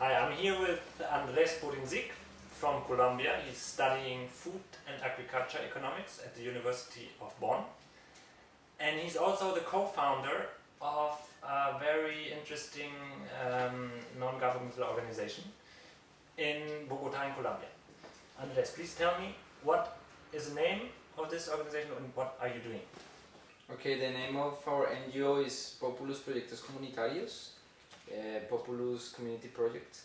Hi, I'm here with Andrès Bodensiek from Colombia. He's studying food and agriculture economics at the University of Bonn. And he's also the co-founder of a very interesting non-governmental organization in Bogota in Colombia. Andrés, please tell me, what is the name of this organization and what are you doing? Okay, the name of our NGO is Populus Proyectos Comunitarios, Populus Community Project,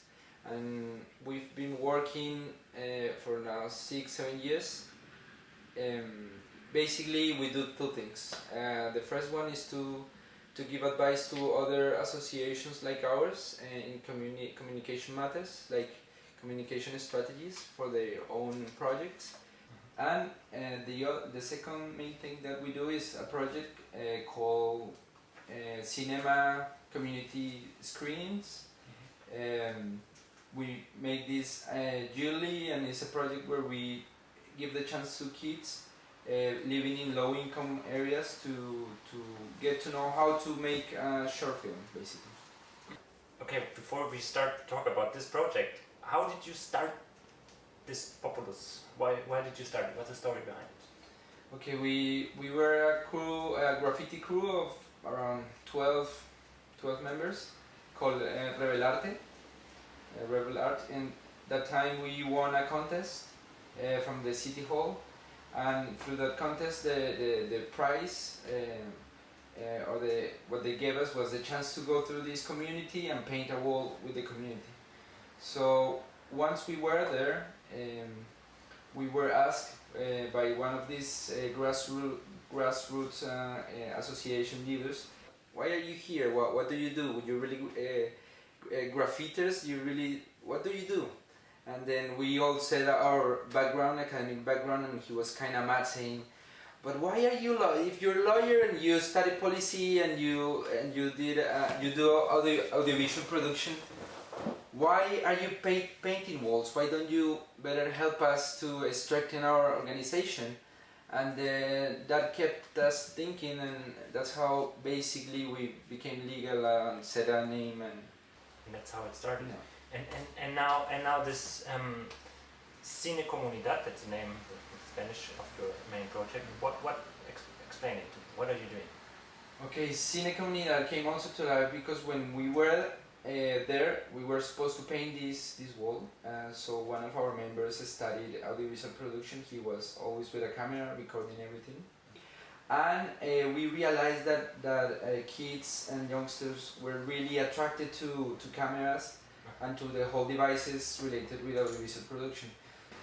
and we've been working for now 6-7 years. Basically, we do two things. The first one is to give advice to other associations like ours in communication matters, like communication strategies for their own projects. And the second main thing that we do is a project called Cinema Community Screenings. We make this yearly, and it's a project where we give the chance to kids living in low-income areas to get to know how to make a short film, basically. Okay, before we start to talk about this project, how did you start this Populus? Why did you start it? What's the story behind it? Okay, we were a graffiti crew of around 12 members called Rebel Art, and that time we won a contest from the city hall, and through that contest the prize or what they gave us was the chance to go through this community and paint a wall with the community. So once we were there, we were asked by one of these grassroots association leaders, "Why are you here? What do you do? You're really graffiters. What do you do?" And then we all said our academic background, and he was kind of mad, saying, "But why are you if you're a lawyer and you study policy and you do audiovisual production, why are you painting walls? Why don't you better help us to strengthen our organization?" And that kept us thinking, and that's how basically we became legal and set a name, and that's how it started. Yeah. And now this Cine Comunidad, that's the name in Spanish of your main project. Explain it to me. What are you doing? Okay, Cine Comunidad came also to life because when we were there, we were supposed to paint this wall. So one of our members studied audiovisual production. He was always with a camera recording everything. And we realized that kids and youngsters were really attracted to cameras and to the whole devices related with audiovisual production.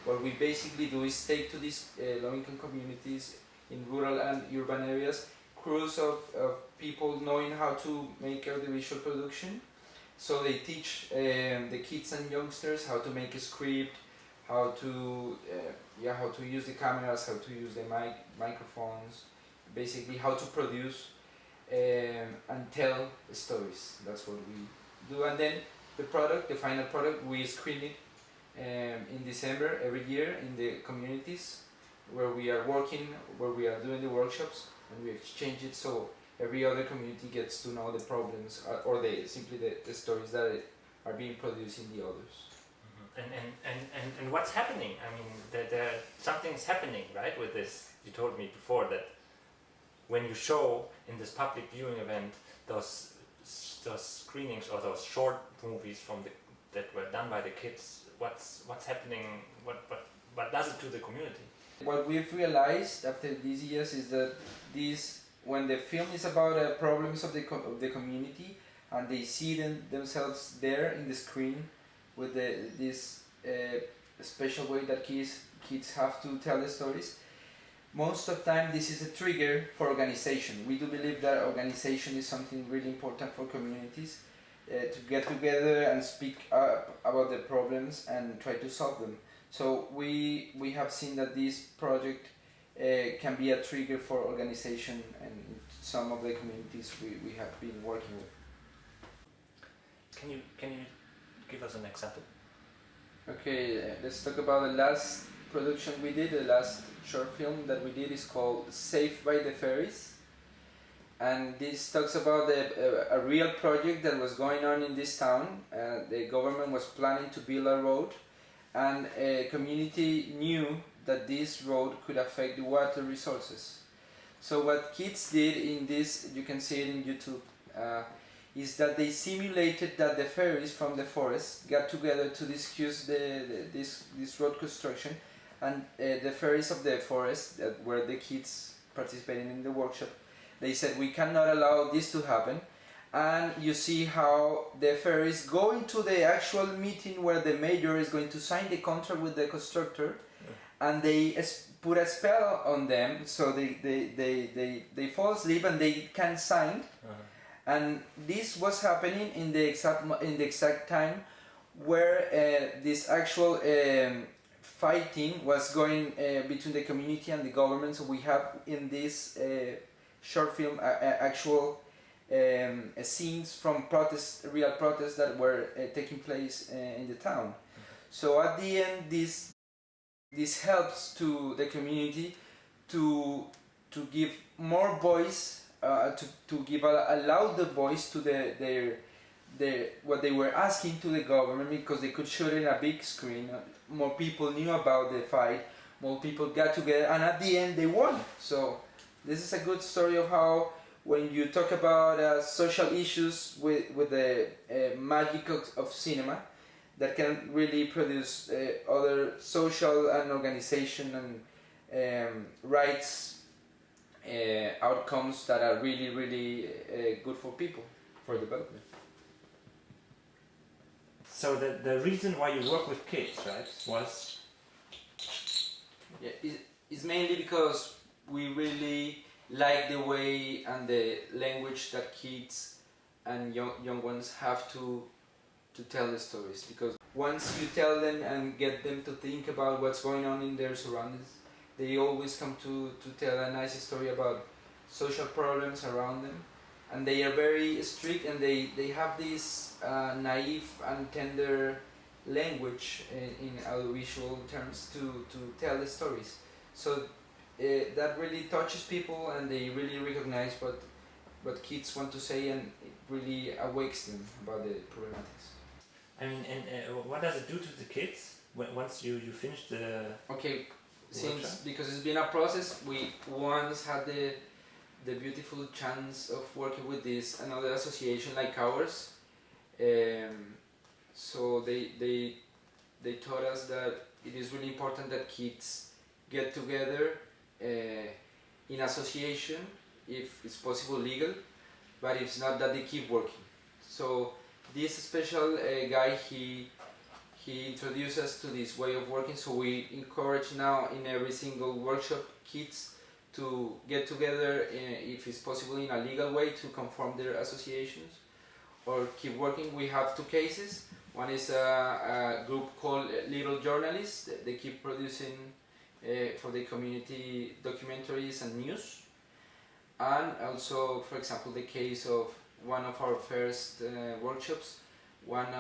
What we basically do is take to these low-income communities in rural and urban areas crews of people knowing how to make audiovisual production. So they teach the kids and youngsters how to make a script, how to use the cameras, how to use the microphones, basically how to produce and tell stories. That's what we do. And then the final product, we screen it in December every year in the communities where we are working, where we are doing the workshops, and we exchange it so every other community gets to know the problems or simply the stories that are being produced in the others. Mm-hmm. And what's happening? I mean, something's happening, right, with this. You told me before that when you show in this public viewing event those screenings or those short movies that were done by the kids, what's happening? What does it to the community? What we've realized after these years is that when the film is about problems of the community, and they see themselves there in the screen with this special way that kids have to tell the stories, most of the time this is a trigger for organization. We do believe that organization is something really important for communities, to get together and speak up about the problems and try to solve them. So we have seen that this project can be a trigger for organization and some of the communities we have been working with. Can you give us an example? Okay, let's talk about the last production we did. The last short film that we did is called Saved by the Fairies, and this talks about a real project that was going on in this town. The government was planning to build a road, and a community knew that this road could affect the water resources. So what kids did in this, you can see it in YouTube, is that they simulated that the fairies from the forest got together to discuss this road construction, and the fairies of the forest, that were the kids participating in the workshop, they said we cannot allow this to happen. And you see how the fairies go into the actual meeting where the mayor is going to sign the contract with the constructor, and they put a spell on them, so they fall asleep and they can sign. And this was happening in the exact time where this actual fighting was going between the community and the government. So we have in this short film actual scenes from real protests that were taking place in the town. So at the end, this helps to the community to give more voice, to give a louder voice to what they were asking to the government, because they could show it in a big screen. More people knew about the fight, more people got together, and at the end they won. So this is a good story of how, when you talk about social issues with the magic of cinema, that can really produce other social and organization and rights outcomes that are really, really good for people, for development. So the reason why you work with kids, right, was? Yeah, it's mainly because we really like the way and the language that kids and young ones have to tell the stories, because once you tell them and get them to think about what's going on in their surroundings, they always come to tell a nice story about social problems around them, and they are very strict, and they have this naive and tender language in audiovisual terms to tell the stories. So that really touches people, and they really recognize what kids want to say, and it really awakes them about the problematics. I mean, and what does it do to the kids once you finish the Because it's been a process, we once had the beautiful chance of working with another association like ours. So they taught us that it is really important that kids get together in association, if it's possible legal, but if it's not, that they keep working. So this special guy, he introduced us to this way of working, so we encourage now in every single workshop kids to get together, if it's possible in a legal way, to conform their associations or keep working. We have two cases. One is a group called Little Journalists. They keep producing for the community documentaries and news. And also, for example, the case of one of our first workshops, one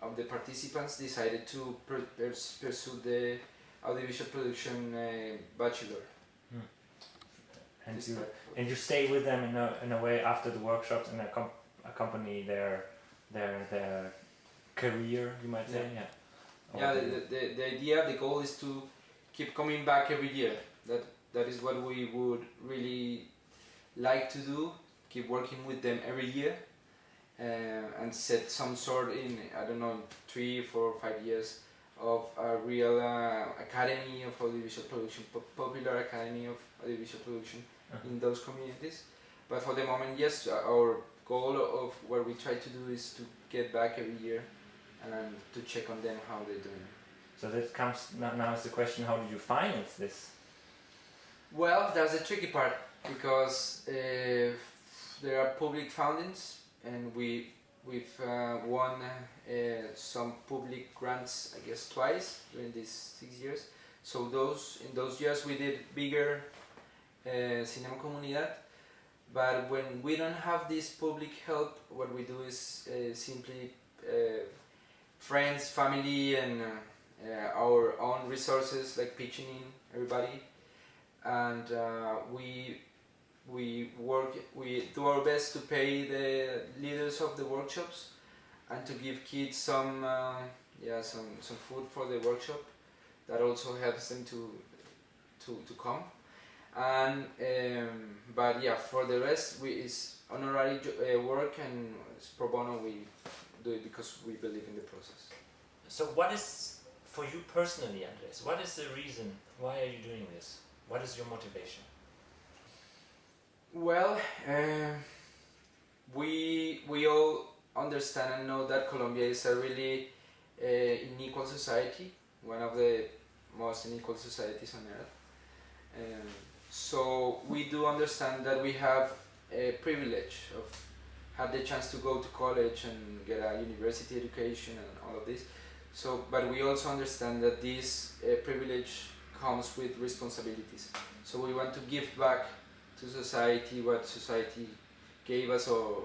of the participants decided to pursue the audiovisual production bachelor. And you stay with them in a way after the workshops and accompany their career, you might say. Yeah. The idea, the goal is to keep coming back every year. That is what we would really like to do. Keep working with them every year, and set some sort in, I don't know, 3, 4, 5 years of a real academy of audiovisual production, popular academy of audiovisual production in those communities. But for the moment, yes, our goal of what we try to do is to get back every year and to check on them how they're doing. So that comes now is the question: how do you finance this? Well, that's the tricky part, because there are public fundings, and we've won some public grants, I guess, twice during these 6 years. So in those years we did bigger Cinema Comunidad. But when we don't have this public help, what we do is simply friends, family, and our own resources, like pitching in everybody. And we we do our best to pay the leaders of the workshops and to give kids some food for the workshop. That also helps them to come. And but yeah, for the rest, it's honorary work, and it's pro bono. We do it because we believe in the process. So what is, for you personally, Andrés, what is the reason? Why are you doing this? What is your motivation? Well, we all understand and know that Colombia is a really unequal society, one of the most unequal societies on earth. So we do understand that we have a privilege of have the chance to go to college and get a university education and all of this. So, but we also understand that this privilege comes with responsibilities. So we want to give back to society what society gave us, or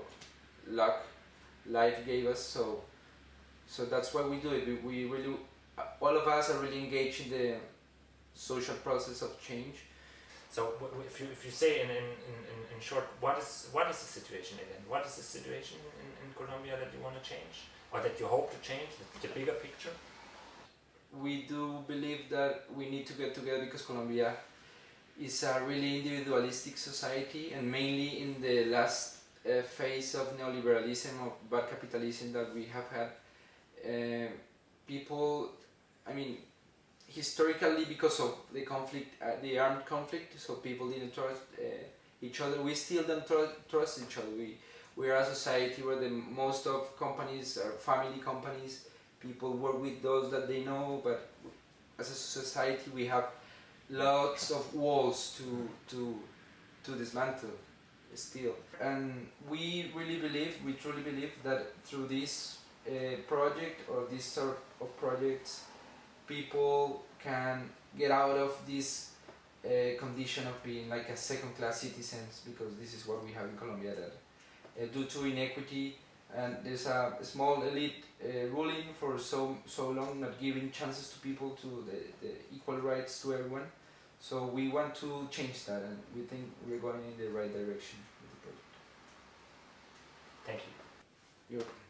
life gave us. So that's why we do it. We really, all of us are really engaged in the social process of change. So if you say in short, what is the situation again? What is the situation in Colombia that you want to change, or that you hope to change, the bigger picture? We do believe that we need to get together because Colombia is a really individualistic society, and mainly in the last phase of neoliberalism, of bad capitalism that we have had, people, I mean, historically, because of the conflict, the armed conflict, so people didn't trust each other. We still don't trust each other. We are a society where the most of companies are family companies. People work with those that they know, but as a society we have lots of walls to dismantle still. And we truly believe that through this project, or this sort of projects, people can get out of this condition of being like a second-class citizens, because this is what we have in Colombia, that due to inequity, and there's a small elite ruling for so long, not giving chances to people, to the equal rights to everyone. So we want to change that, and we think we're going in the right direction with the project. Thank you. You're welcome.